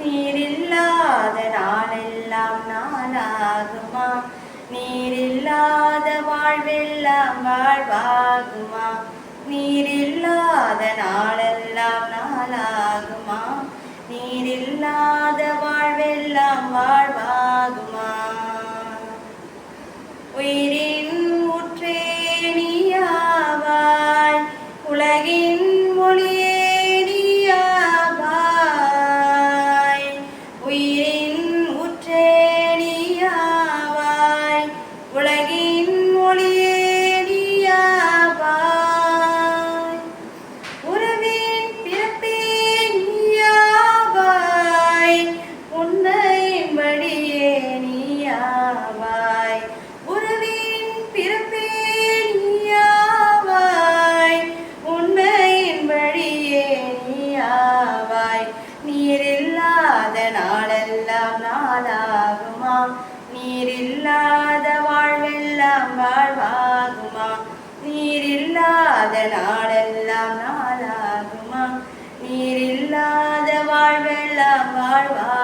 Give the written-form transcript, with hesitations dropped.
நீரில்லாத நாளெல்லாம் நாளாகுமா? நீரில்லாத வாழ்வெல்லாம் வாழ்வாகுமா? நீரில்லாத நாளெல்லாம் நாளாகுமா? நீரில்லாத வாழ்வெல்லாம் வாழ்வாகுமா? உயிரின் ஊற்றே நீயாவாய், உலகின் மொழியே நீயாவாய். உயிரின் ஊற்றே நீயாவாய், உலகின் மொழியே நீயாவாய். உறவின் பிறப்பே நீயாவாய், உன்னையின் வழியே நீயாவாய். உறவின் பிறப்பே நீயாவாய், உன்னையின் வழியே நீயாவாய். நீரில்லாத நாளெல்லாம் நாளாகுமா? நீரில்லாத வாழ்வெல்லாம் வாழ்வாகுமா? நீரில்லாத நாளெல்லாம் நாளாகுமா? நீரில்லாத வாழ்வெல்லாம் வாழ்வா